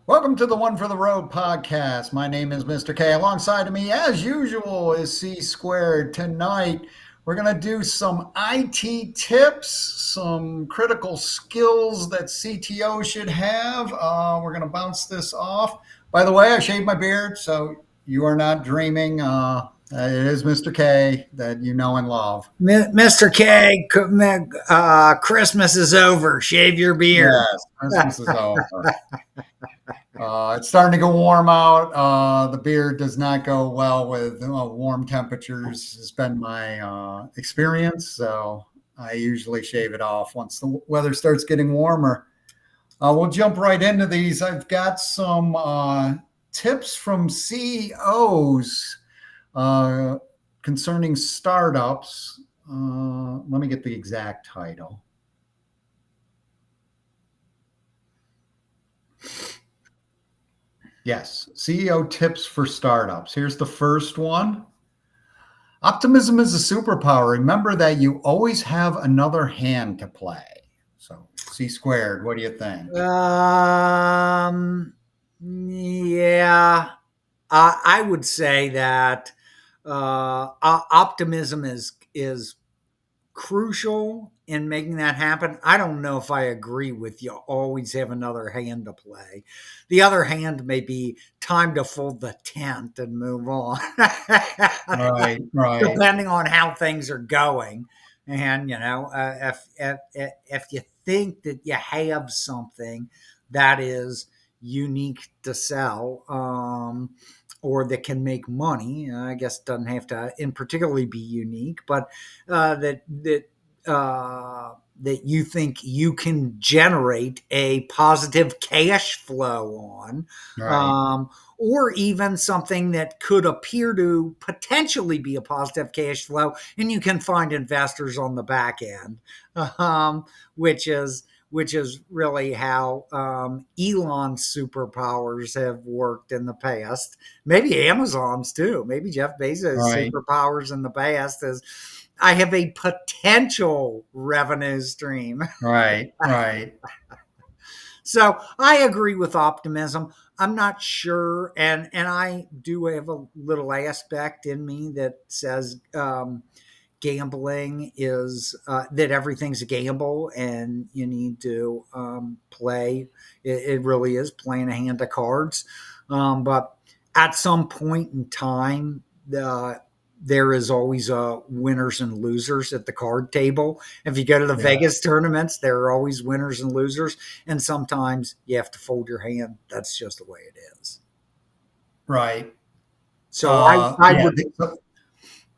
Welcome to the One for the Road podcast. My name is Mr. K. Alongside of me, as usual, is C Squared. Tonight, we're going to do some IT tips, some critical skills that CTO should have. We're going to bounce this off. By the way, I shaved my beard, so you are not dreaming. It is Mr. K that you know and love. Mr. K, Christmas is over. Shave your beard. Yes, Christmas is over. It's starting to get warm out. The beard does not go well with warm temperatures, has been my experience. So I usually shave it off once the weather starts getting warmer. We'll jump right into these. I've got some tips from CEOs concerning startups. Let me get the exact title. Yes, CEO tips for startups. Here's the first one. Optimism is a superpower. Remember that you always have another hand to play. So, C squared, what do you think? Yeah, I would say that optimism is crucial in making that happen. I don't know if I agree with you. Always have another hand to play. The other hand may be time to fold the tent and move on, Right, right, depending on how things are going. And if you think that you have something that is unique to sell, or that can make money. I guess it doesn't have to in particularly be unique, but that you think you can generate a positive cash flow on, right, um, or even something that could appear to potentially be a positive cash flow, and you can find investors on the back end, um, which is which is really how Elon's superpowers have worked in the past. Maybe Amazon's too. Maybe Jeff Bezos' right, superpowers in the past is I have a potential revenue stream. right, right. So I agree with optimism. I'm not sure, and I do have a little aspect in me that says gambling is that everything's a gamble and you need to play. It really is playing a hand of cards. But at some point in time, there is always winners and losers at the card table. If you go to the Yeah, Vegas tournaments, there are always winners and losers, and sometimes you have to fold your hand. That's just the way it is. right. So I Yeah, would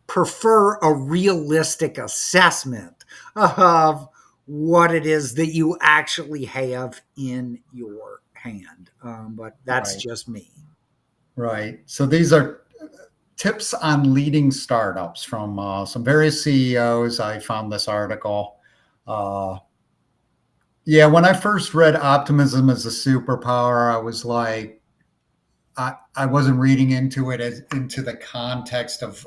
prefer a realistic assessment of what it is that you actually have in your hand. But that's right, just me. right. So these are tips on leading startups from some various CEOs. I found this article. Uh, Yeah, when I first read optimism as a superpower, I was like, I wasn't reading into it as into the context of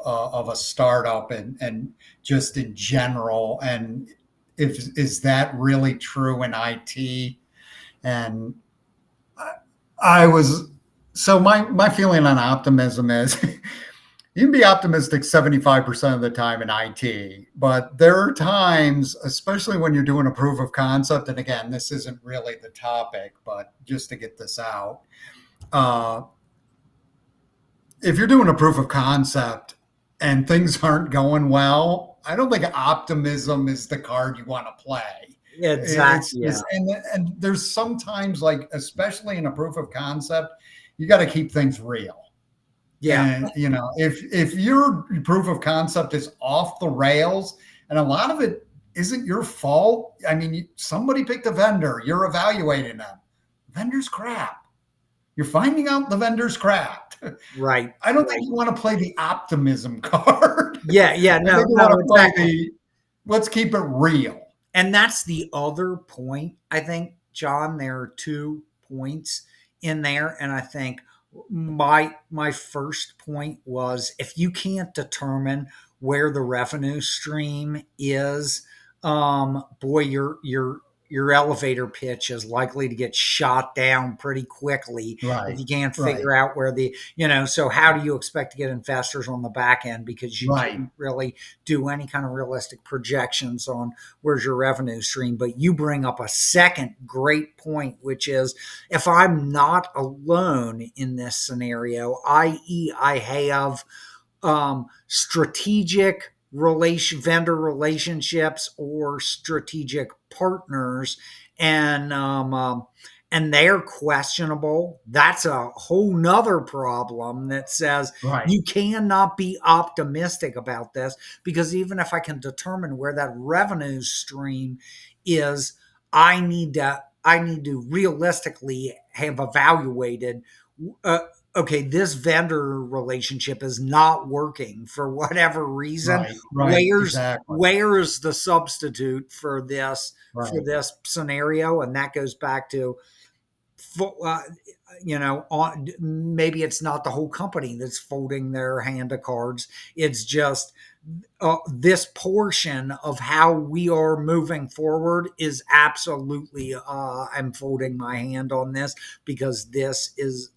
a startup and just in general. And if is that really true in IT? And I, I was so my feeling on optimism is you can be optimistic 75% of the time in IT, but there are times, especially when you're doing a proof of concept, and again, this isn't really the topic, but just to get this out, uh, if you're doing a proof of concept and things aren't going well, I don't think optimism is the card you want to play. It's Exactly. Yeah. just, and there's sometimes, like, especially in a proof of concept, you got to keep things real. Yeah. And if your proof of concept is off the rails, and a lot of it isn't your fault. I mean, somebody picked a vendor, you're evaluating them. Vendor's crap. You're finding out the vendor's crap. Right. I don't think Right. you want to play the optimism card. Yeah. Yeah. I think No. you No. want to play Exactly. the let's keep it real. And that's the other point. I think, John, there are 2 points in there, and I think my first point was if you can't determine where the revenue stream is, boy, your elevator pitch is likely to get shot down pretty quickly if Right. you can't Right. figure out where so how do you expect to get investors on the back end, because you Right. can't really do any kind of realistic projections on where's your revenue stream. But you bring up a second great point, which is, if I'm not alone in this scenario, i.e., I have strategic vendor relationships or strategic partners, and and they're questionable, that's a whole nother problem that says Right. you cannot be optimistic about this, because even if I can determine where that revenue stream is, I need to realistically have evaluated, uh, okay, this vendor relationship is not working for whatever reason. Right. Right. Where's Exactly. where's the substitute for Right. this scenario? And that goes back to, uh, maybe it's not the whole company that's folding their hand of cards. It's just this portion of how we are moving forward is absolutely, I'm folding my hand on this, because this is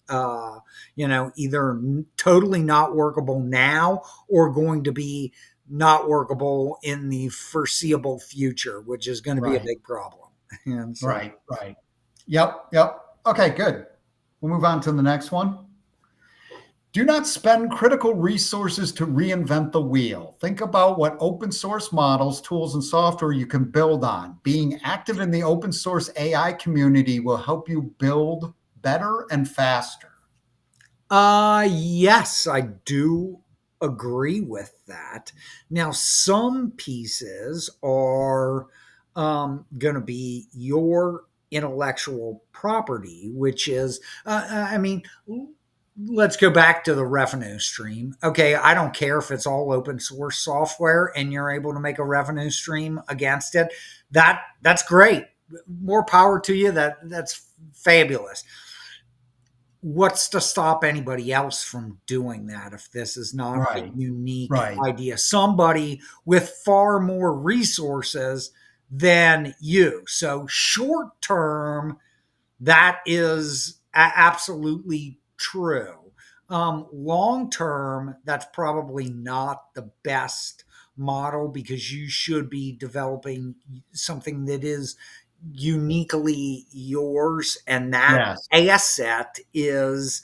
either totally not workable now, or going to be not workable in the foreseeable future, which is going to be a Right. big problem. And so, Right. Right. Yep. Yep. Okay, good. We'll move on to the next one. Do not spend critical resources to reinvent the wheel. Think about what open source models, tools, and software you can build on. Being active in the open source AI community will help you build better and faster. yes, I do agree with that. Now, some pieces are going to be your intellectual property, which is, I mean, let's go back to the revenue stream. Okay, I don't care if it's all open source software and you're able to make a revenue stream against it. That's great. More power to you. That's fabulous. What's to stop anybody else from doing that if this is not a Right. unique Right. idea? Somebody with far more resources than you. So, short term, that is absolutely true. Long term, that's probably not the best model, because you should be developing something that is uniquely yours, and that Yes. asset is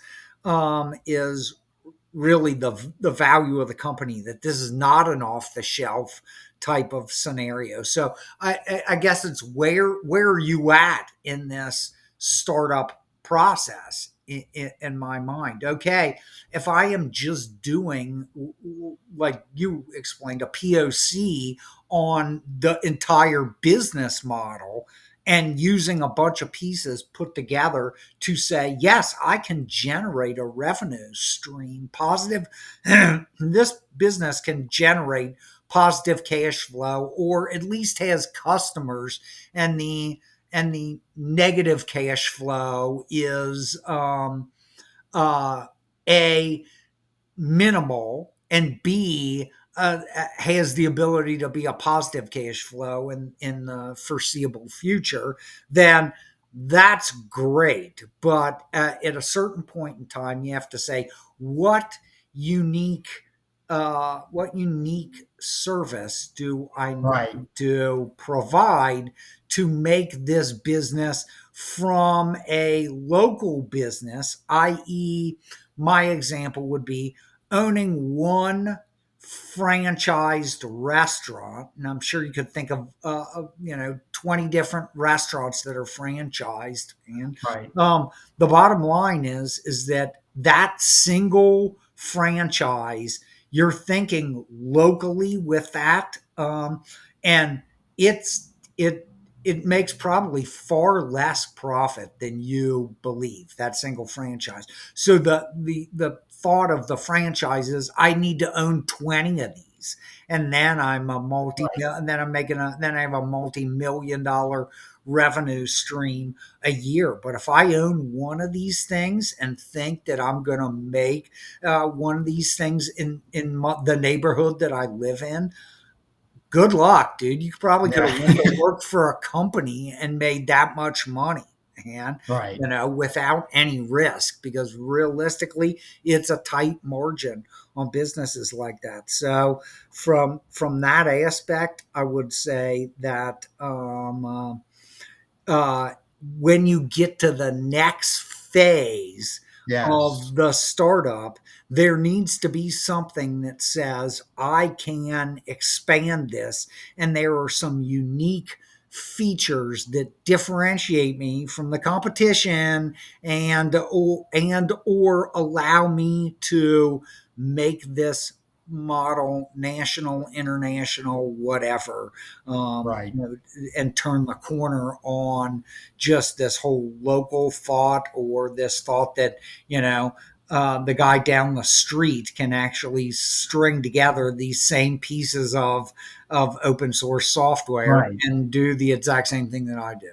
really the value of the company. That this is not an off the shelf type of scenario. So I guess it's where are you at in this startup process, in my mind? Okay, if I am just doing, like you explained, a POC on the entire business model, and using a bunch of pieces put together to say, yes, I can generate a revenue stream, positive. This business can generate positive cash flow, or at least has customers, and the negative cash flow is a minimal, and B, has the ability to be a positive cash flow in the foreseeable future, then that's great. But at a certain point in time, you have to say, what unique what unique service do I Right. need to provide to make this business from a local business, i.e., my example would be owning one franchised restaurant. And I'm sure you could think of 20 different restaurants that are franchised. And Right. the bottom line is that single franchise, you're thinking locally with that, and it's it makes probably far less profit than you believe, that single franchise. So the thought of the franchise is, I need to own 20 of these, and then Right. and then I have a multi-million dollar revenue stream a year. But if I own one of these things and think that I'm going to make one of these things in the neighborhood that I live in, good luck, dude. You probably could have went Yeah. to work for a company and made that much money, and Right. without any risk, because realistically, it's a tight margin on businesses like that. So, from that aspect, I would say that uh, when you get to the next phase Yes. of the startup, there needs to be something that says, I can expand this. And there are some unique features that differentiate me from the competition, and or allow me to make this model national, international, whatever, Right. and turn the corner on just this whole local thought, or this thought that, the guy down the street can actually string together these same pieces of open source software Right. and do the exact same thing that I do.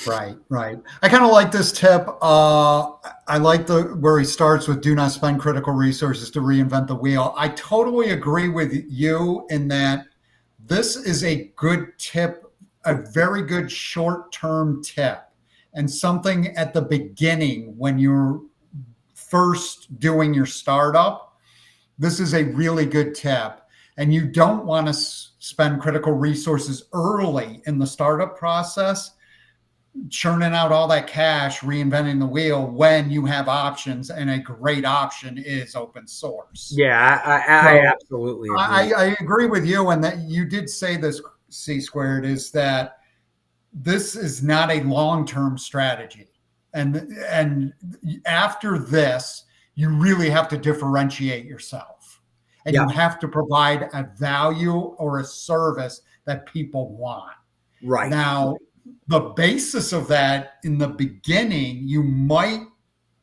Right, right. I kind of like this tip. I like the where he starts with "Do not spend critical resources to reinvent the wheel." I totally agree with you in that this is a good tip, a very good short-term tip, and something at the beginning when you're first doing your startup. This is a really good tip, and you don't want to spend critical resources early in the startup process churning out all that cash, reinventing the wheel when you have options, and a great option is open source. Yeah, I So absolutely agree. I agree with you, and that you did say this, C squared, is that this is not a long-term strategy. And after this, you really have to differentiate yourself. And Yeah, you have to provide a value or a service that people want. right. Now, the basis of that in the beginning, you might,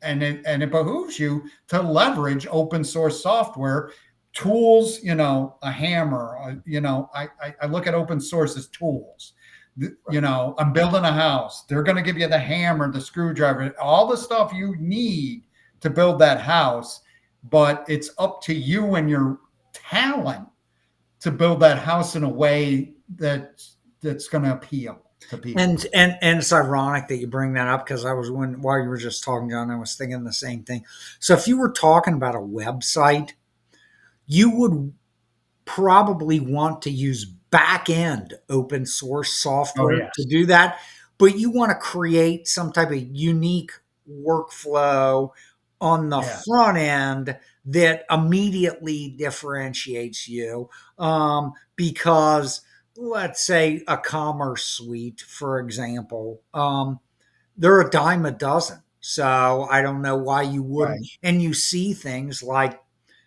and it behooves you to leverage open source software tools. A hammer. I look at open source as tools. I'm building a house. They're going to give you the hammer, the screwdriver, all the stuff you need to build that house. But it's up to you and your talent to build that house in a way that's going to appeal to people. And it's ironic that you bring that up, because I was, while you were just talking, John, I was thinking the same thing. So if you were talking about a website, you would probably want to use back end open source Oh software to yes, do that, but you want to create some type of unique workflow on the yes, front end that immediately differentiates you. Because let's say a commerce suite, for example, they're a dime a dozen. So I don't know why you wouldn't. right, And you see things like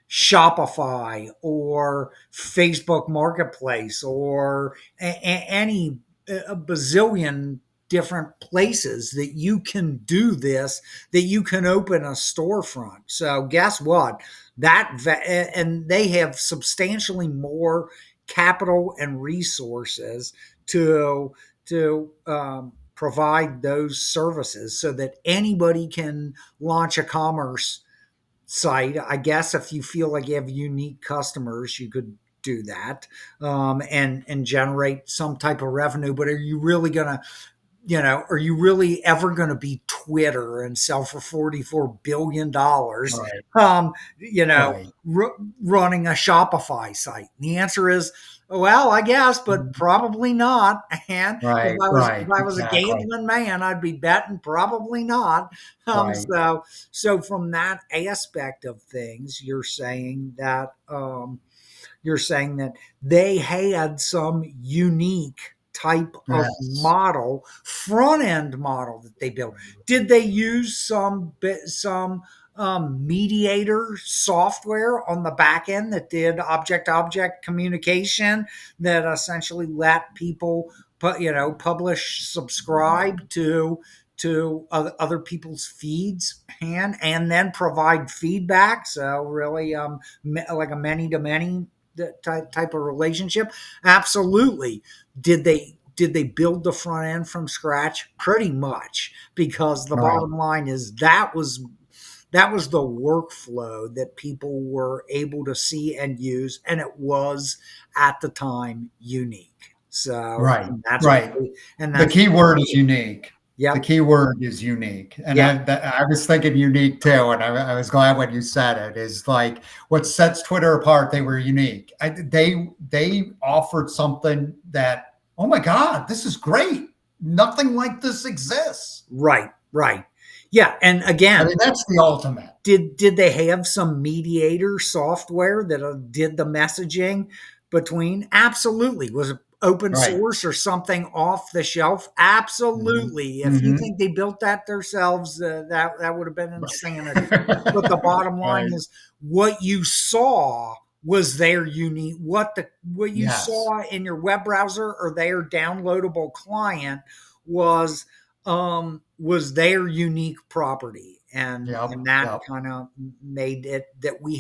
Shopify or Facebook Marketplace, or any a bazillion different places that you can do this, that you can open a storefront. So guess what? And they have substantially more capital and resources to provide those services, so that anybody can launch a commerce site. I guess if you feel like you have unique customers, you could do that, and generate some type of revenue. But are you really gonna, are you really ever going to be Twitter and sell for $44 billion? right, Um, right. running a Shopify site. And the answer is, well, I guess, but probably not. And if Right, I was if right, I was a exactly. gambling man, I'd be betting probably not. Right, So from that aspect of things, you're saying that they had some unique type of yes, model, front end model that they built. Did they use some mediator software on the back end that did object object communication, that essentially let people publish, subscribe to other people's feeds, and then provide feedback? So really, like a many to many type of relationship. Absolutely. Did they build the front end from scratch? Pretty much, because the right, bottom line is that was that was the workflow that people were able to see and use, and it was at the time unique. So Right, and that's right. and The that's key word is unique. The yep, key word is unique. And yep, I was thinking unique too. And I was glad when you said it is like what sets Twitter apart. They were unique. They offered something that, oh my God, this is great. Nothing like this exists. right, right. Yeah, and I again, mean, that's the ultimate. did they have some mediator software that did the messaging between? Absolutely. Was it open Right. source or something off the shelf? Mhm. Absolutely. If you Mhm. think they built that themselves, that would have been insanity. But the bottom line Right. is what you saw was their unique, what you Yes. saw in your web browser or their downloadable client was was their unique property, Yep. and that Yep. kind of made it that we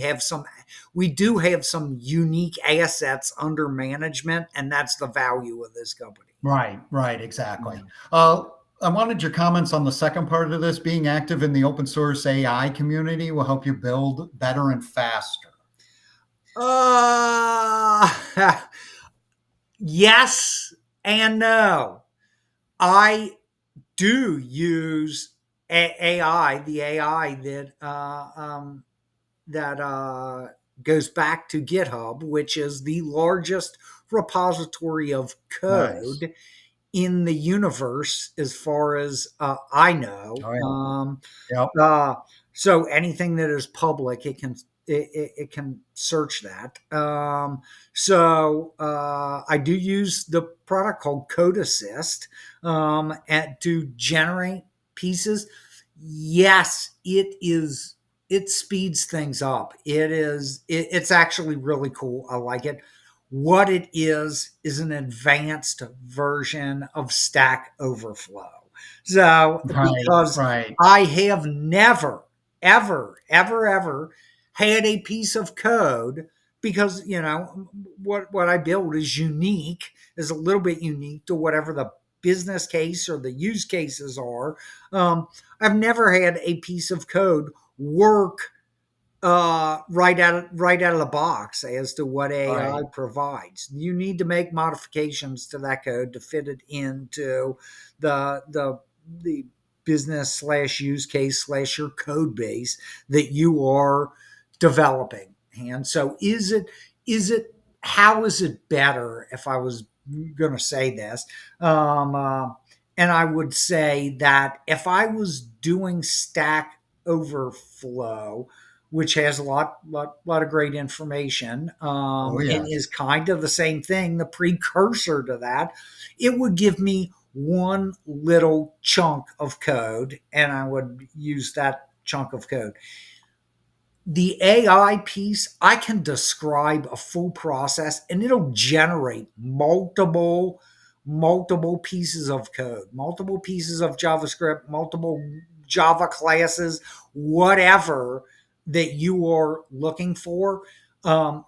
do have some unique assets under management, and that's the value of this company. Right, right, exactly. Yeah. I wanted your comments on the second part of this. Being active in the open source AI community will help you build better and faster. uh yes and no. I do use AI, the AI that goes back to GitHub, which is the largest repository of Nice. code in the universe, as far as I know. Oh yeah. Yep. Uh, so anything that is public, it can search that. I do use the product called Code Assist to generate pieces. Yes, it is. It speeds things up. It's actually really cool. I like it. What it is an advanced version of Stack Overflow. So Right, because right, I have never, ever had a piece of code, because what I build is unique, is a little bit unique to whatever the business case or the use cases are. I've never had a piece of code work right out of the box as to what AI right, provides. You need to make modifications to that code to fit it into the business slash use case slash your code base that you are developing. And so, is it how is it better? If I was going to say this, um, uh, and I would say that if I was doing Stack Overflow, which has a lot of great information, oh and yes, is kind of the same thing, the precursor to that. It would give me one little chunk of code, and I would use that chunk of code. The AI piece, I can describe a full process, and it'll generate multiple pieces of code, multiple pieces of JavaScript, multiple Java classes, whatever that you are looking for.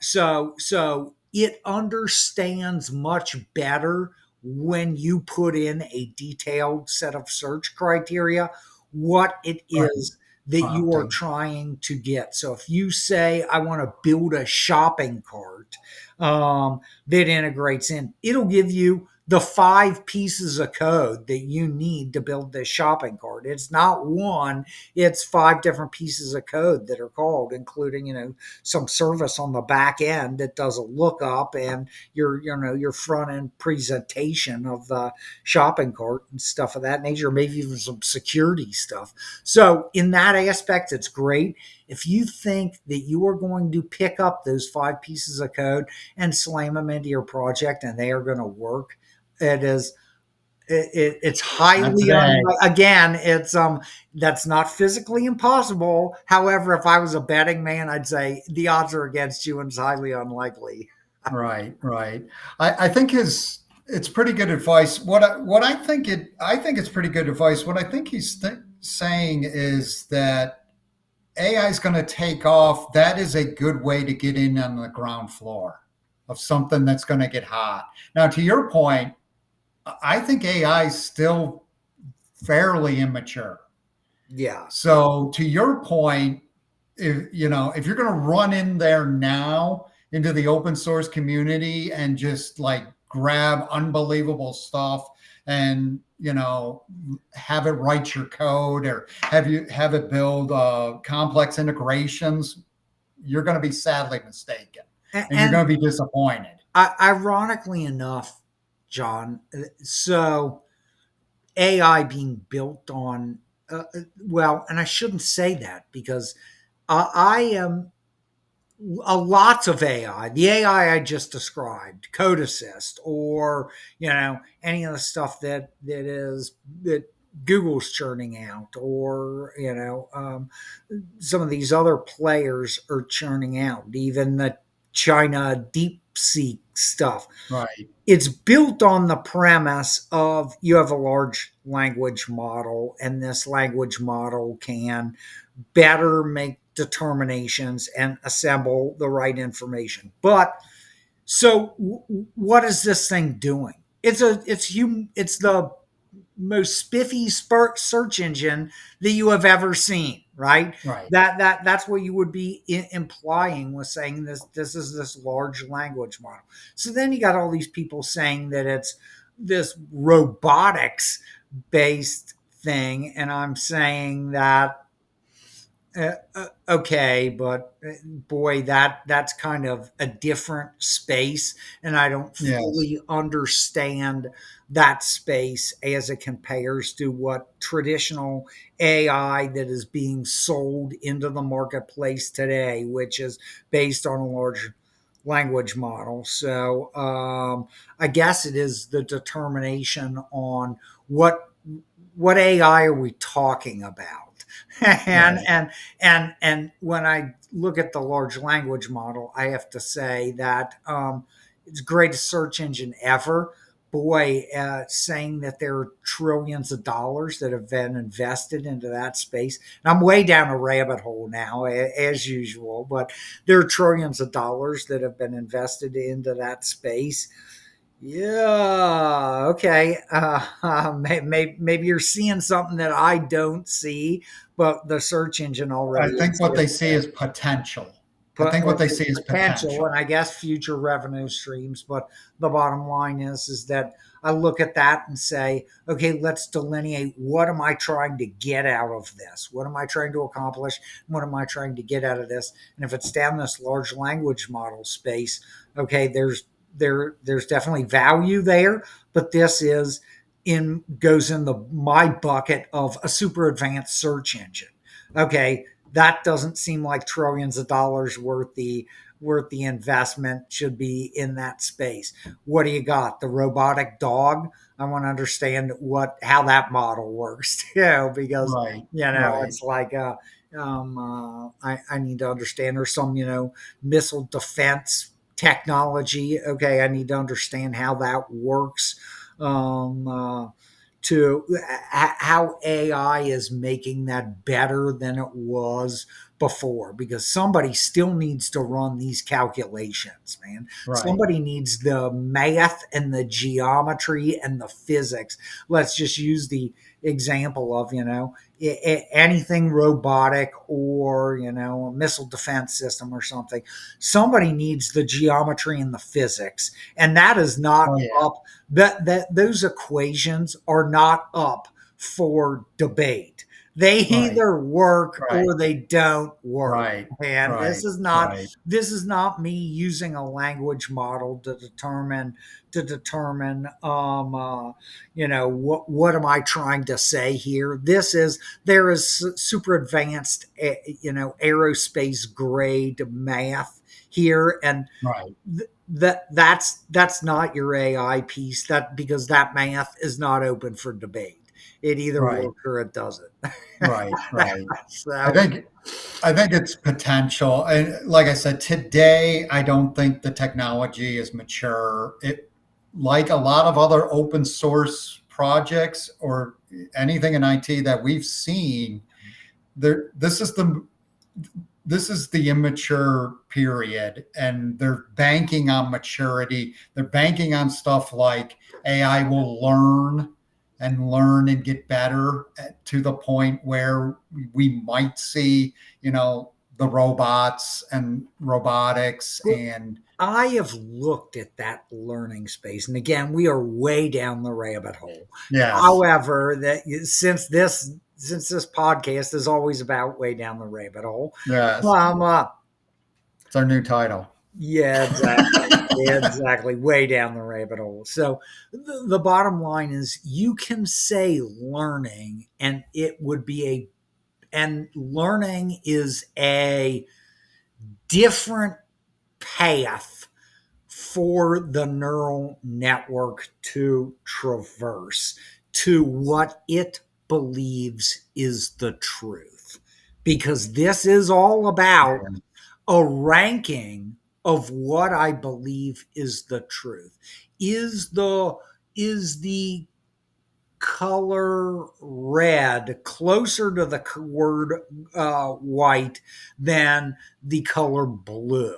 So it understands much better when you put in a detailed set of search criteria what it right. is that you are Prompting. trying to get. So if you say, I want to build a shopping cart that integrates in, it'll give you the 5 pieces of code that you need to build this shopping cart. It's not one, it's 5 different pieces of code that are called, including, some service on the back end that does a lookup and your front end presentation of the shopping cart and stuff of that nature, maybe even some security stuff. So, in that aspect, it's great. If you think that you are going to pick up those 5 pieces of code and slam them into your project and they are going to work, it is it's Not highly today. again, it's that's not physically impossible. However, if I was a betting man, I'd say the odds are against you and it's highly unlikely. Right, right. I think it's pretty good advice. What I think it's pretty good advice. What I think saying is that AI is going to take off. That is a good way to get in on the ground floor of something that's going to get hot. Now, to your point, I think AI is still fairly immature. Yeah. So to your point, if you're going to run in there now into the open source community and just like grab unbelievable stuff and have it write your code or have it build complex integrations, you're going to be sadly mistaken and you're And going to be disappointed. ironically enough, John, so AI being built on, well, and I shouldn't say that because I am lots of AI, the AI I just described, Code Assist, or any of the stuff that Google's churning out, or some of these other players are churning out, even the China DeepSeek stuff. Right. It's built on the premise of you have a large language model, and this language model can better make determinations and assemble the right information. But so what is this thing doing? It's the most spiffy search engine that you have ever seen, right? Right. That's what you would be implying with saying this is this large language model. So then you got all these people saying that it's this robotics based thing, and I'm saying that okay, but boy, that's kind of a different space, and I don't Yes. fully understand that space as it compares to what traditional AI that is being sold into the marketplace today, which is based on a large language model. So I guess it is the determination on what AI are we talking about. and Right. and and when I look at the large language model, I have to say that it's the greatest search engine ever. Boy, saying that there are trillions of dollars that have been invested into that space. And I'm way down a rabbit hole now, as usual, but there are trillions of dollars that have been invested into that space. Yeah. Okay. Maybe you're seeing something that I don't see, but the search engine I already think what they exists see there. is potential. I But think what they see is potential, and potential. I guess future revenue streams. But the bottom line is that I look at that and say, okay, let's delineate what am I trying to get out of this? What am I trying to accomplish? What am I trying to get out of this? And if it's down this large language model space, okay, there's definitely value there, but this is in goes in the my bucket of a super advanced search engine. Okay, that doesn't seem like trillions of dollars worth the investment should be in that space. What do you got? The robotic dog? I want to understand how that model works, because Right. Right. it's like I need to understand there's some missile defense technology. Okay, I need to understand how that works. To how AI is making that better than it was before, because somebody still needs to run these calculations, man. Right. Somebody needs the math and the geometry and the physics. Let's just use the example of anything robotic, or a missile defense system or something. Somebody needs the geometry and the physics, and that is not Oh yeah. up. That those equations are not up for debate. They Right. either work Right. or they don't work. Right. And Right. Right. this is not me using a language model to determine what am I trying to say here. There is super advanced aerospace grade math here, and Right. that's not your AI piece, that because that math is not open for debate. It either Right. works or it doesn't. Right. Right. I So think I think it's potential. And like I said, today I don't think the technology is mature. It like a lot of other open source projects or anything in IT that we've seen, there this is the immature period, and they're banking on maturity. They're banking on stuff like AI will learn and learn and get better to the point where we might see, the robots and robotics Well, and I have looked at that learning space, and again, we are way down the rabbit hole. yes, However, that since this podcast is always about way down the rabbit hole, yes, um, uh, it's our new title. yeah, exactly, exactly, way down the rabbit hole. So, the bottom line is, you can say learning, and it would be and learning is a different path for the neural network to traverse to what it believes is the truth. Because this is all about a ranking of what I believe is the truth. Is the color red closer to the word white than the color blue?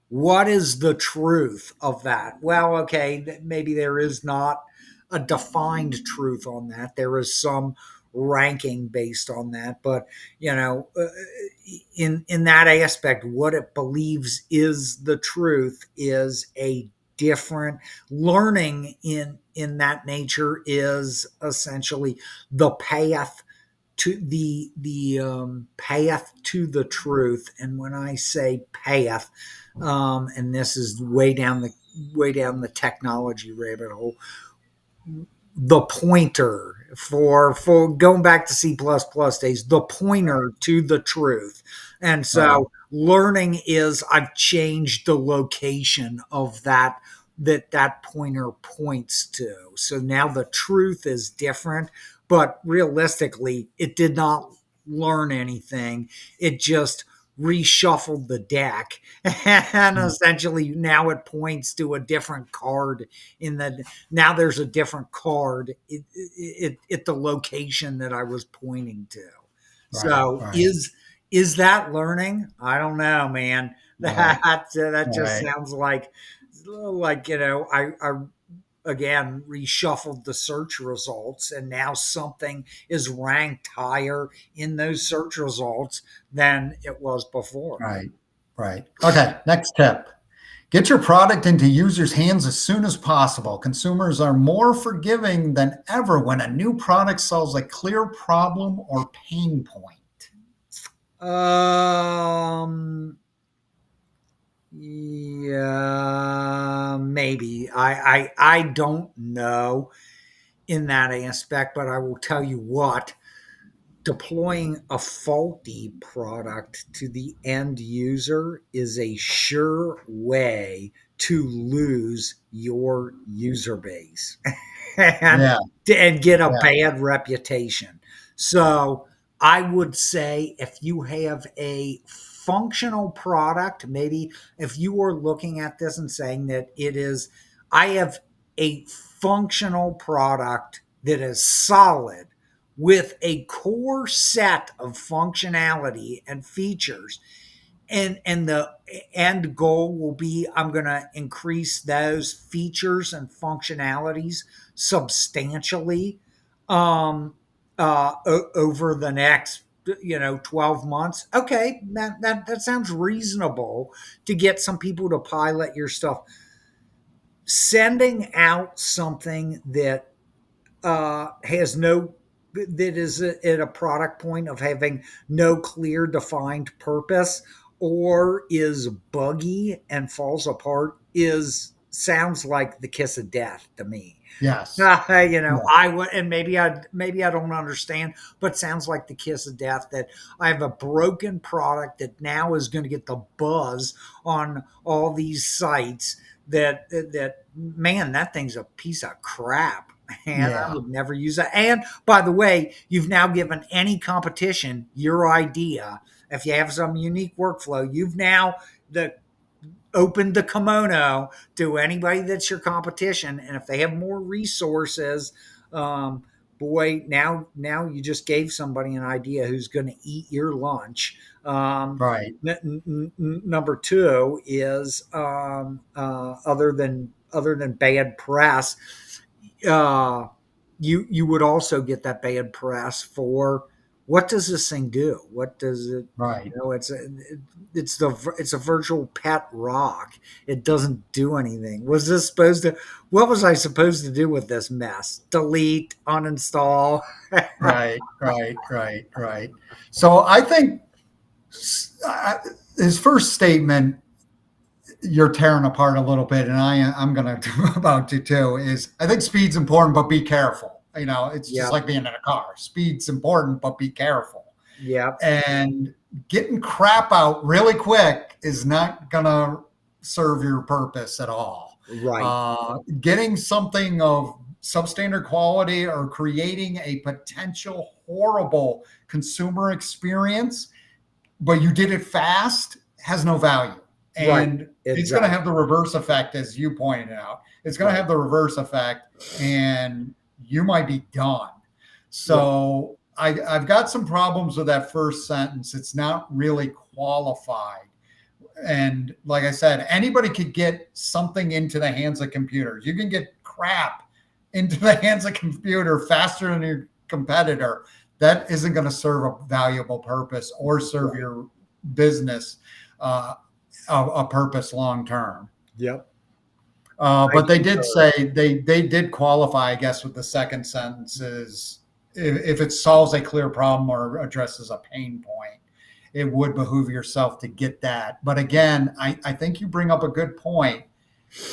What is the truth of that? Well, okay, maybe there is not a defined truth on that. There is some ranking based on that, but in that aspect, what it believes is the truth is a different learning in that nature is essentially the path to the path to the truth. And when I say path, and this is way down the technology rabbit hole, the pointer for going back to C++ days, the Right, pointer to the truth. And right, so learning is, I've changed the location of that pointer points to. So now the truth is different, but realistically, it did not learn anything. It just reshuffled the deck, and mm, essentially now it points to a different card in the now there's a different card at the location that I was pointing to. right, So right, is that learning? I don't know, man. right, That just right. sounds like I again reshuffled the search results, and now something is ranked higher in those search results than it was before. Right. Right. Okay. Next tip. Get your product into users' hands as soon as possible. Consumers are more forgiving than ever when a new product solves a clear problem or pain point. Um, Yeah, maybe. I don't know in that aspect, but I will tell you what, deploying a faulty product to the end user is a sure way to lose your user base and, Yeah. and get a Yeah. bad reputation. So I would say, if you have a functional product, maybe if you are looking at this and saying that I have a functional product that is solid with a core set of functionality and features, and the end goal will be, I'm going to increase those features and functionalities substantially over the next 12 months. Okay, that sounds reasonable to get some people to pilot your stuff. Sending out something that has no that is at a product point of having no clear defined purpose, or is buggy and falls apart, is sounds like the kiss of death to me. Yes. Yeah. I would, and maybe I don't understand, but sounds like the kiss of death, that I have a broken product that now is going to get the buzz on all these sites, that man, that thing's a piece of crap, and I Yeah. would never use that. And by the way, you've now given any competition your idea. If you have some unique workflow, you've now the opened the kimono to anybody that's your competition. And if they have more resources, um, boy, now you just gave somebody an idea who's going to eat your lunch. Right. Number two is, other than bad press, uh, you would also get that bad press for what does this thing do? What does it? Right. It's a virtual pet rock. It doesn't do anything. Was this supposed to? What was I supposed to do with this mess? Delete, uninstall. Right. So I think his first statement, you're tearing apart a little bit, and I'm going to about to too. Is I think speed's important, but be careful. It's just Yep. like being in a car. Speed's important, but be careful. Yep. And getting crap out really quick is not going to serve your purpose at all. Right. Getting something of substandard quality or creating a potential horrible consumer experience, but you did it fast, has no value. Right. And it's going to Exactly. have the reverse effect, as you pointed out. It's going to Right. have the reverse effect, and you might be done. Right. So I've got some problems with that first sentence. It's not really qualified. And like I said, anybody could get something into the hands of computers. You can get crap into the hands of computer faster than your competitor. That isn't going to serve a valuable purpose or serve your business a purpose long term. Yep. But they did say they did qualify, I guess, with the second sentence is if it solves a clear problem or addresses a pain point, it would behoove yourself to get that. But again, I think you bring up a good point,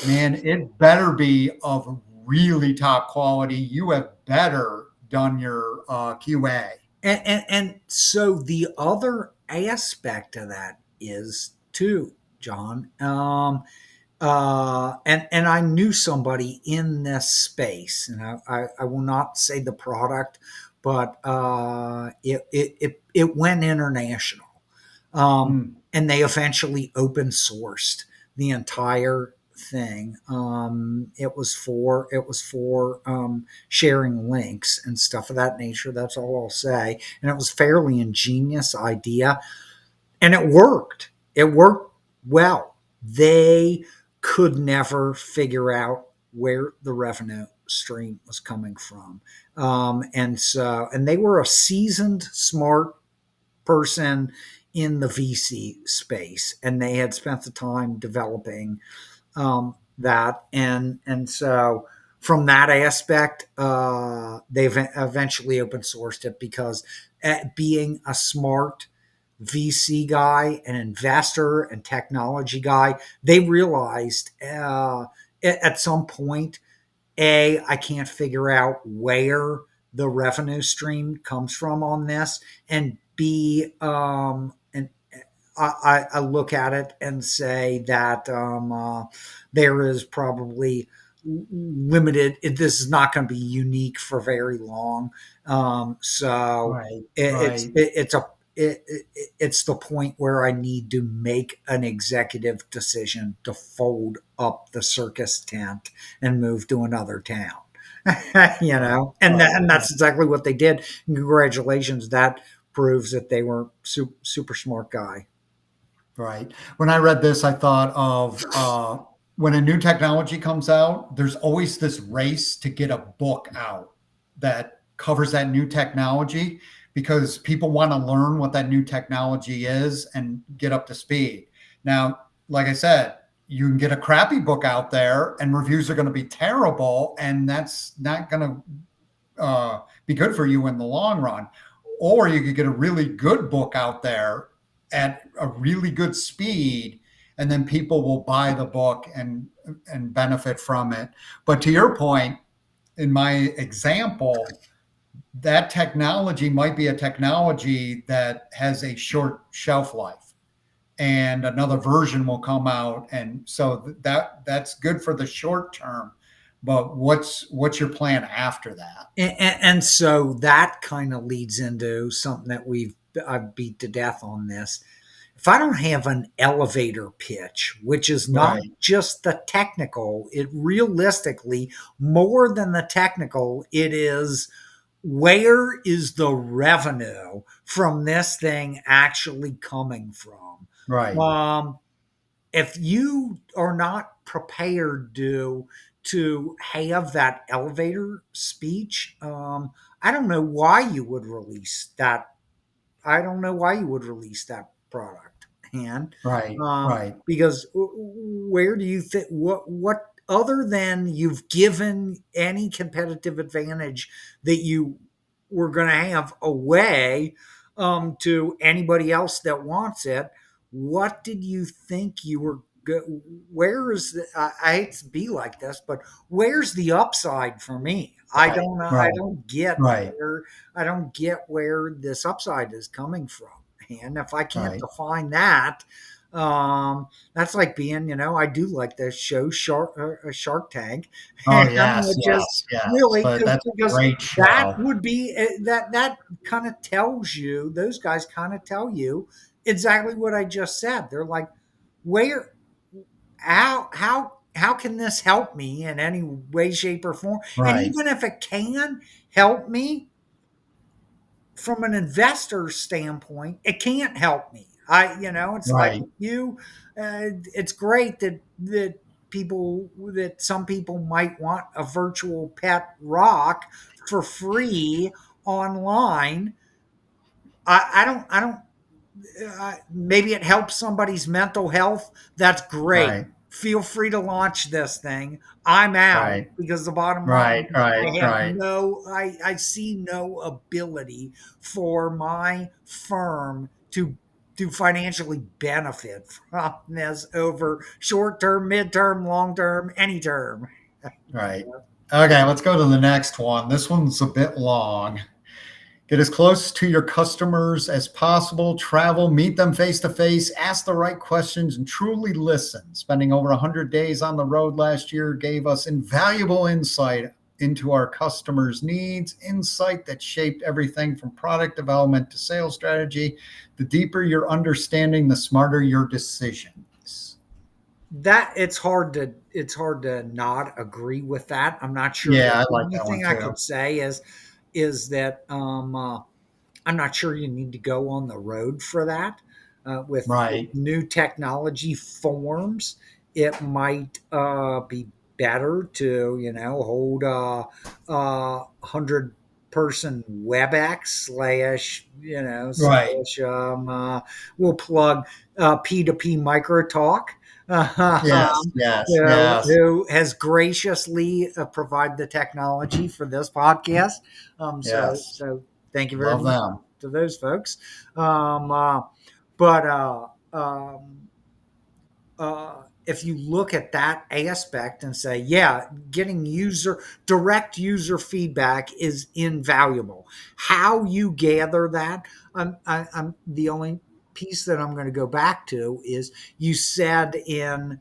man. It better be of really top quality. You have better done your QA. And so the other aspect of that is too, John. And I knew somebody in this space, and I will not say the product, but it went international, and they eventually open sourced the entire thing. It was for sharing links and stuff of that nature. That's all I'll say. And it was a fairly ingenious idea, and it worked. It worked well. They could never figure out where the revenue stream was coming from, and they were a seasoned, smart person in the VC space, and they had spent the time developing that, and so from that aspect, they've eventually open sourced it because being a smart VC guy, an investor, and technology guy, they realized at some point, I can't figure out where the revenue stream comes from on this, and B, and I look at it and say that there is probably limited. This is not going to be unique for very long. So Right, it's right. it's a it's the point where I need to make an executive decision to fold up the circus tent and move to another town. Right, And that's exactly what they did. Congratulations, that proves that they were super smart guy. right. When I read this, I thought of when a new technology comes out, there's always this race to get a book out that covers that new technology because people want to learn what that new technology is and get up to speed. Now, like I said, you can get a crappy book out there and reviews are going to be terrible, and that's not going to be good for you in the long run. Or you could get a really good book out there at a really good speed, and then people will buy the book and benefit from it. But to your point, in my example, that technology might be a technology that has a short shelf life and another version will come out, and so that's good for the short term, but what's your plan after that? And so that kind of leads into something that I've beat to death on this. If I don't have an elevator pitch, which is not Right. just the technical, it realistically more than the technical, it is where is the revenue from this thing actually coming from? Right. Um, if you are not prepared to have that elevator speech. I don't know why you would release that. I don't know why you would release that product, and Right. Right. because where do you think what other than you've given any competitive advantage that you were going to have away to anybody else that wants it? What did you think you were? Where is I hate to be like this, but where's the upside for me? I Right. don't know. I Right. don't get Right. where I don't get where this upside is coming from. And if I can't Right. define that, that's like being, I do like the show Shark Tank, Oh, and yes. which is Yes. Yes. really But that's a because great that show. would be that kind of tells you those guys kind of tell you exactly what I just said. They're like, where, how can this help me in any way, shape, or form? And Right. even if it can help me, from an investor standpoint, it can't help me. It's like Right. it's great that some people might want a virtual pet rock for free online. I don't maybe it helps somebody's mental health. That's great. Right. Feel free to launch this thing. I'm out Right. because the bottom line Right. is Right. Right. I see no ability for my firm to financially benefit from this over short term, midterm, long term, any term. Right. Okay, let's go to the next one. This one's a bit long. Get as close to your customers as possible. Travel, meet them face to face, ask the right questions, and truly listen. Spending over 100 days on the road last year gave us invaluable insight into our customers' needs, insight that shaped everything from product development to sales strategy. The deeper your understanding, the smarter your decisions. That it's hard to not agree with that. I'm not sure. Yeah, I The like only that one thing I too. could say is that I'm not sure you need to go on the road for that. With Right. new technology forms, it might be better to hold 100 person WebEx slash Right. we'll plug P2P Microtalk. Yes. Yes. Yes. Who has graciously provided the technology for this podcast. Yes. So thank you very Love much them. to those folks. Um, uh, but if you look at that aspect and say, yeah, getting direct user feedback is invaluable. How you gather that, I'm the only piece that I'm going to go back to is you said in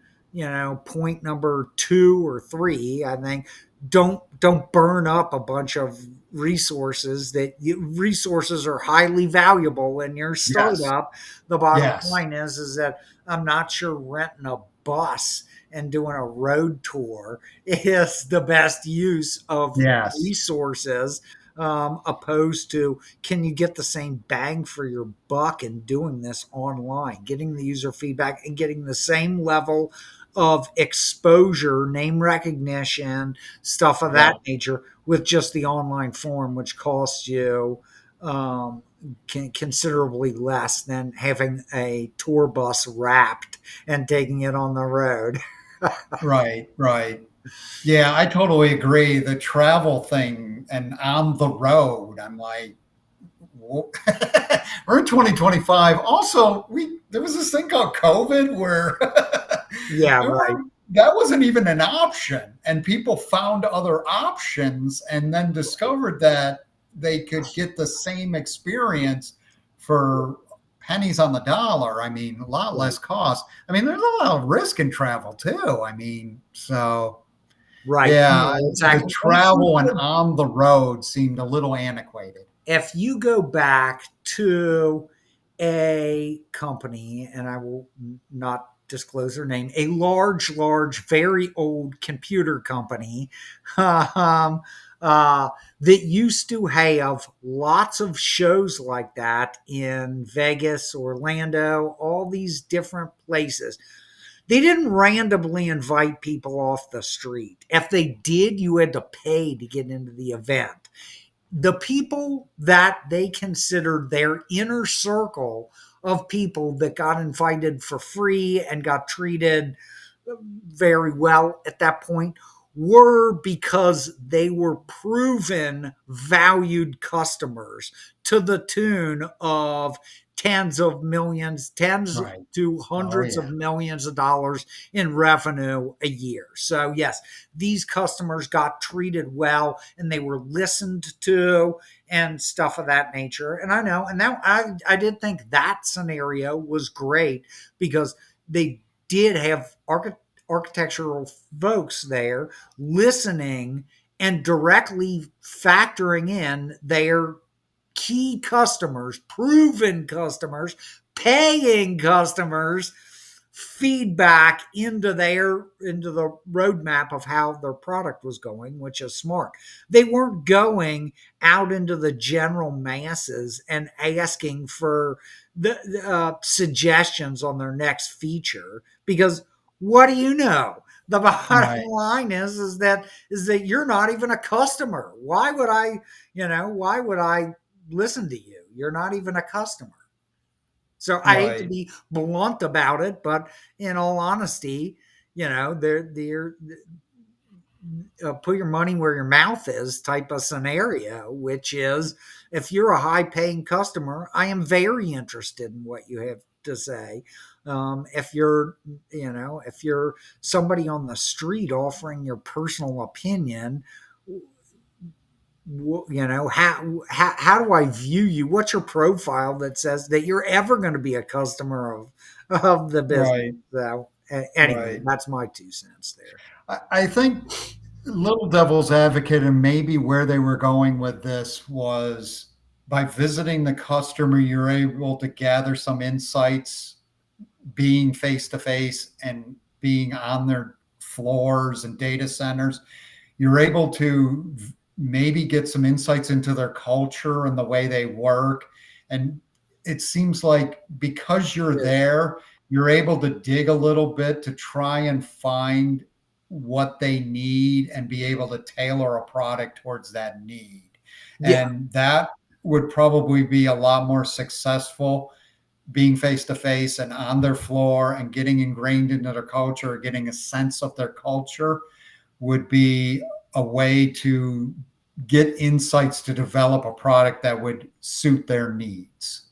point number 2 or 3, I think, don't burn up a bunch of resources resources are highly valuable in your Yes. startup. The bottom Yes. line is that I'm not sure renting a bus and doing a road tour is the best use of Yes. resources, opposed to can you get the same bang for your buck in doing this online, getting the user feedback and getting the same level of exposure, name recognition, stuff of that Yep. nature with just the online form, which costs you considerably less than having a tour bus wrapped and taking it on the road. Right. Right. Yeah, I totally agree. The travel thing and on the road, I'm like, whoa. We're in 2025. Also, we there was this thing called COVID where Yeah, there right. were that wasn't even an option, and people found other options and then discovered that they could get the same experience for pennies on the dollar. I mean, a lot less cost. I mean, there's a lot of risk in travel too. I mean, so Right. yeah, No, the exactly. travel and on the road seemed a little antiquated. If you go back to a company, and I will not disclose their name, a large, very old computer company, um, that used to have lots of shows like that in Vegas, Orlando, all these different places. They didn't randomly invite people off the street. If they did, you had to pay to get into the event. The people that they considered their inner circle of people that got invited for free and got treated very well at that point were because they were proven valued customers to the tune of tens of millions, tens Right. to Oh hundreds of yeah. millions of dollars in revenue a year. So, yes, these customers got treated well and they were listened to and stuff of that nature. And I know, and that I did think that scenario was great because they did have architectural folks there listening and directly factoring in their key customers, proven customers, paying customers feedback into the roadmap of how their product was going, which is smart. They weren't going out into the general masses and asking for the suggestions on their next feature because what do you know? The bottom Right. line is that you're not even a customer. Why would I listen to you? You're not even a customer. So I hate to Right. be blunt about it, but in all honesty, they're put your money where your mouth is type of scenario, which is if you're a high paying customer, I am very interested in what you have to say. If you're somebody on the street offering your personal opinion, how do I view you? What's your profile that says that you're ever going to be a customer of the business? Right. So anyway, Right. that's my 2 cents there. I think little devil's advocate and maybe where they were going with this was by visiting the customer, you're able to gather some insights being face to face and being on their floors and data centers. You're able to maybe get some insights into their culture and the way they work. And it seems like because you're Yeah. there, you're able to dig a little bit to try and find what they need and be able to tailor a product towards that need. Yeah. And that would probably be a lot more successful being face to face and on their floor and getting ingrained into their culture, getting a sense of their culture would be a way to get insights to develop a product that would suit their needs.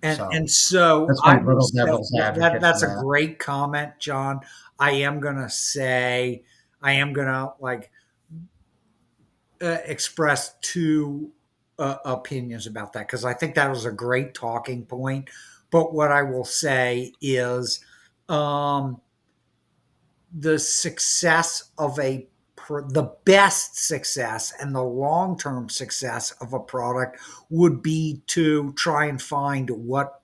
And So so that's my I will little say devil's advocate that's for a that. great comment, John. I am gonna say I am gonna express two opinions about that because I think that was a great talking point. But what I will say is um, the success of the best success and the long-term success of a product would be to try and find what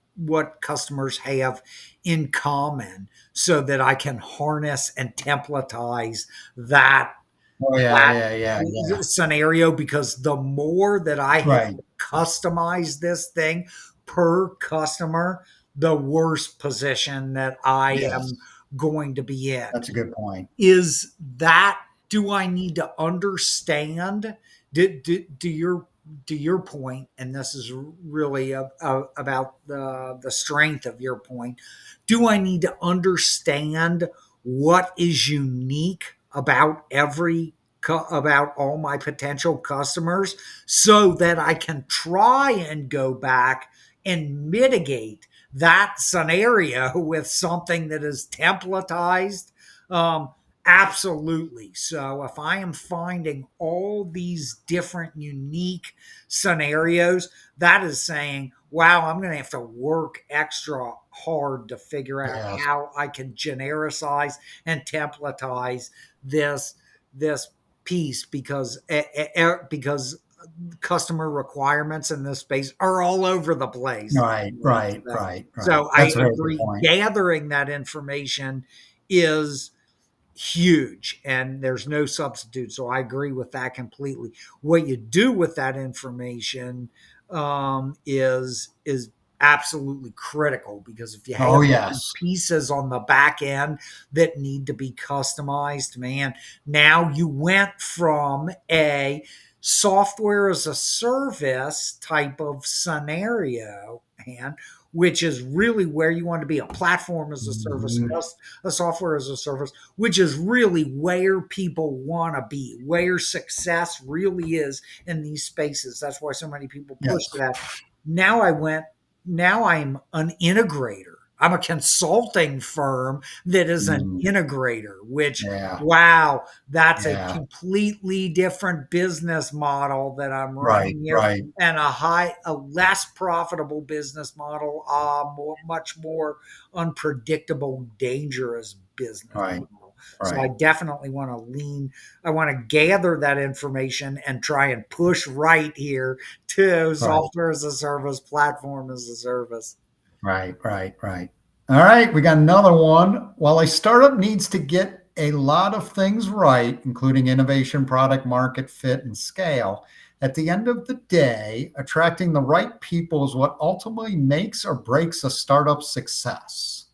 customers have in common so that I can harness and templatize that Oh yeah, that yeah, yeah, yeah. scenario because the more that I have Right. to customize this thing per customer, the worse position that I am Yes. going to be in. That's a good point. Is that do I need to understand? Do your point, and this is really about the strength of your point. Do I need to understand what is unique about about all my potential customers so that I can try and go back and mitigate that scenario with something that is templatized? Um, Absolutely. So if I am finding all these different unique scenarios, that is saying, wow, I'm going to have to work extra hard to figure out Yes. how I can genericize and templatize this piece because customer requirements in this space are all over the place. Right, right, right, right. So I That's a very good agree. point. Gathering that information is huge and there's no substitute. So I agree with that completely. What you do with that information is absolutely critical, because if you Oh have yes. pieces on the back end that need to be customized, man, now you went from a software as a service type of scenario, and which is really where you want to be, a platform as a service, Mhm. a software as a service, which is really where people want to be, where success really is in these spaces. That's why so many people push Yes. to that. Now I went, now I'm an integrator. I'm a consulting firm that is an Mm. integrator, which, Yeah. wow, that's a Yeah. completely different business model that I'm Right. running here, Right. and a less profitable business model, much more unpredictable, dangerous business Right. model. So I Right. definitely want to I want to gather that information and try and push right here to Right. software as a service, platform as a service. Right. Right. Right. All right. We got another one. While a startup needs to get a lot of things right, including innovation, product market fit, and scale, at the end of the day, attracting the right people is what ultimately makes or breaks a startup success.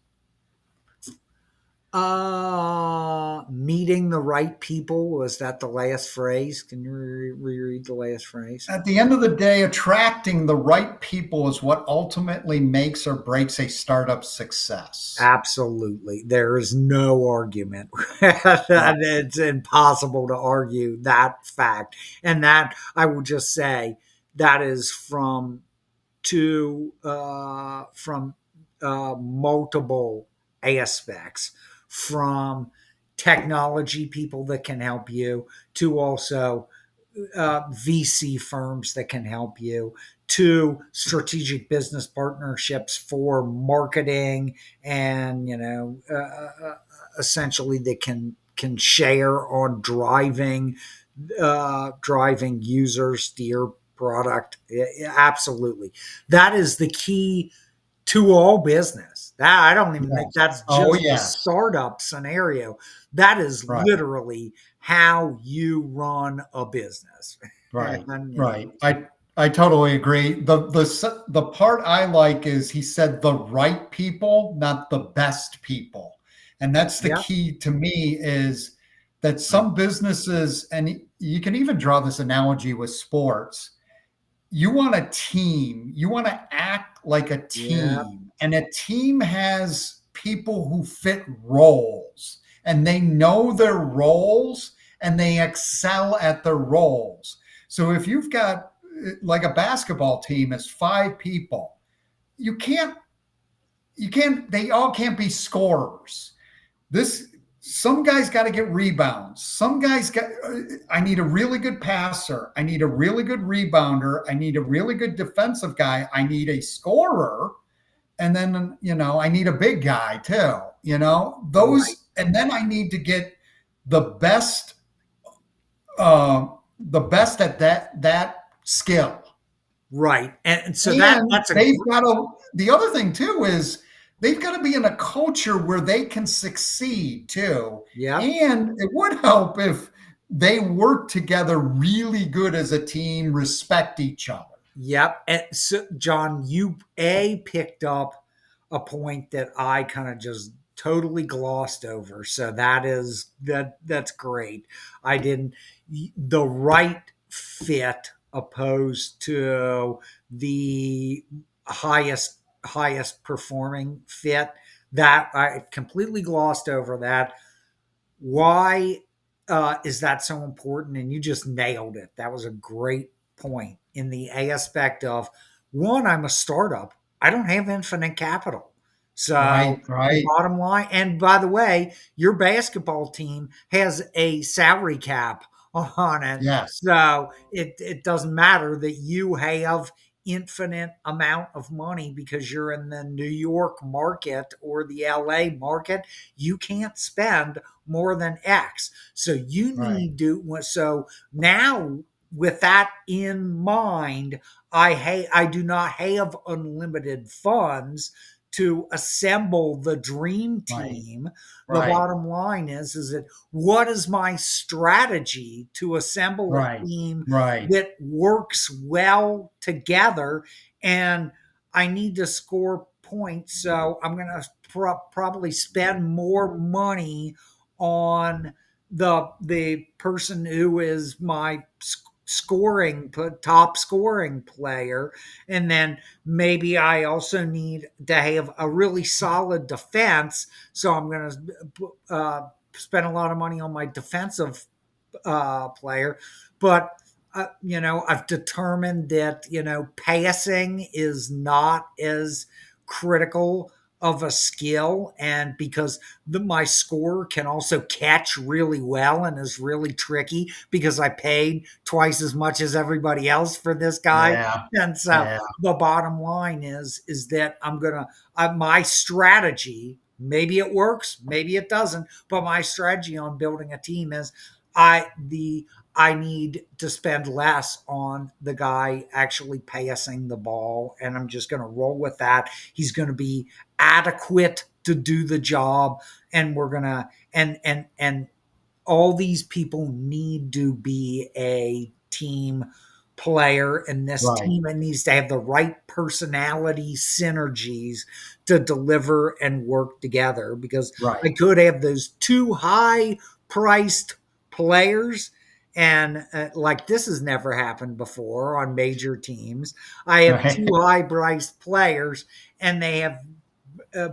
Meeting the right people, was that the last phrase? Can you reread the last phrase? At the end of the day, attracting the right people is what ultimately makes or breaks a startup success. Absolutely. There is no argument. Right. It's impossible to argue that fact. And that, I will just say, that is from multiple aspects, from technology people that can help you, to also VC firms that can help you, to strategic business partnerships for marketing, and essentially they can share on driving users to your product. Absolutely, that is the key to all business. That, I don't even think Yes. that's Oh, just a yes. startup scenario. That is Right. literally how you run a business. Right. And, Right. I totally agree. The part I like is he said the right people, not the best people. And that's the yeah, key to me, is that some businesses, and you can even draw this analogy with sports, you want a team, you want to act like a yeah, team, and a team has people who fit roles, and they know their roles, and they excel at their roles. So if you've got, like, a basketball team is 5 people, you can't they all can't be scorers. This Some guys got to get rebounds. Some guys got I need a really good passer. I need a really good rebounder. I need a really good defensive guy. I need a scorer. And then, I need a big guy too. right, And then I need to get the best uh the best at that skill. right. And so And that's a the other thing too is they've got to be in a culture where they can succeed too. yep, And it would help if they work together really good as a team, respect each other. yep. And so, John, you picked up a point that I kind of just totally glossed over. So that's great. I didn't The right fit opposed to the highest performing fit, that I completely glossed over that. Why is that so important? And you just nailed it. That was a great point in the aspect of, one, I'm a startup. I don't have infinite capital. So Right, the right. bottom line, and by the way, your basketball team has a salary cap on it. Yes. So it doesn't matter that you have infinite amount of money because you're in the New York market or the LA market. You can't spend more than X. So you Right. need to. So now, with that in mind, I do not have unlimited funds to assemble the dream Right. team. The Right. bottom line is that, what is my strategy to assemble a Right. team Right. that works well together? And I need to score points, so I'm going to probably spend more money on the person who is my scoring top scoring player, and then maybe I also need to have a really solid defense, so I'm going to spend a lot of money on my defensive player. But I've determined that passing is not as critical of a skill, and because my scorer can also catch really well and is really tricky because I paid twice as much as everybody else for this guy. Yeah. And so Yeah. the bottom line is that my strategy, maybe it works, maybe it doesn't, but my strategy on building a team is I the I need to spend less on the guy actually passing the ball, and I'm just going to roll with that. He's going to be adequate to do the job, and we're going to and all these people need to be a team player, and this Right. team needs to have the right personality synergies to deliver and work together, because I Right. could have those two high priced players, and like this has never happened before on major teams. I have Right. two high priced players, and they have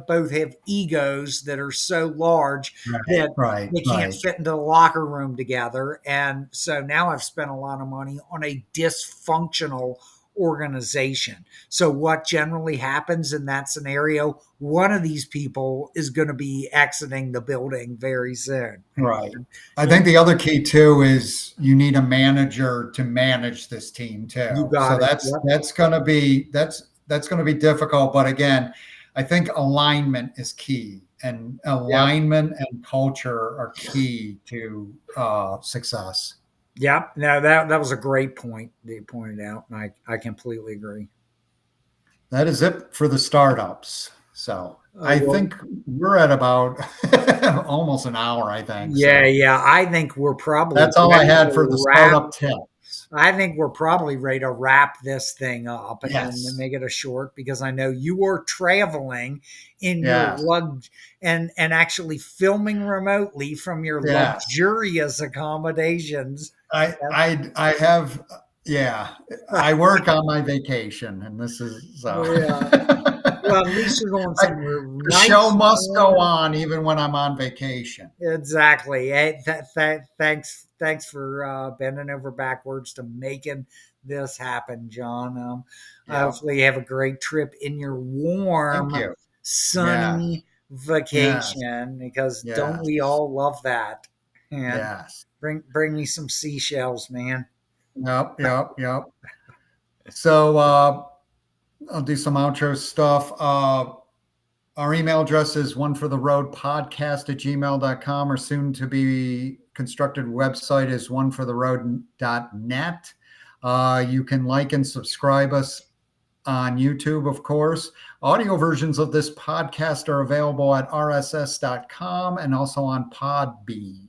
both have egos that are so large Right. that Right. they can't Right. fit into the locker room together. And so now I've spent a lot of money on a dysfunctional organization. So what generally happens in that scenario? One of these people is going to be exiting the building very soon. Right. I And think the other key too is you need a manager to manage this team you too. So got it. that's Yep. that's going to be that's going to be difficult. But again, I think alignment is key, and Yep. alignment and culture are key to success. Yep. No, that was a great point that you pointed out. And I completely agree. That is it for the startups. So I Well, think we're at about almost an hour. I think yeah, so. yeah. I think we're probably That's all I ready had for the to wrap. startup tips. I think we're probably ready to wrap this thing up and Yes. make it a short, because I know you are traveling in your Yes. and actually filming remotely from your Yes. luxurious accommodations. I have, yeah. I work on my vacation, and this is so. Yeah. Well, at least you're going I, somewhere the show nice, must go warm. on even when I'm on vacation. Exactly. Hey, thanks for bending over backwards to making this happen, John. Yeah. Hopefully, you have a great trip in your Thank warm, you. Yes. sunny Yes. vacation. Because don't we Yes. all love that? And Yes. bring me some seashells, man. Yep. Yep. Yep. So I'll do some outro stuff. Our email address is onefortheroadpodcast@gmail.com. Our soon to be constructed website is onefortheroad.net. You can like and subscribe us on YouTube, of course. Audio versions of this podcast are available at rss.com and also on Podbean.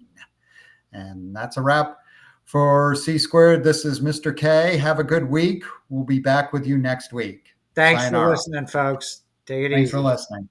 And that's a wrap for C Squared. This is Mr. K. Have a good week. We'll be back with you next week. Thanks for Sayonara. listening, folks. Take it Thanks for easy. listening.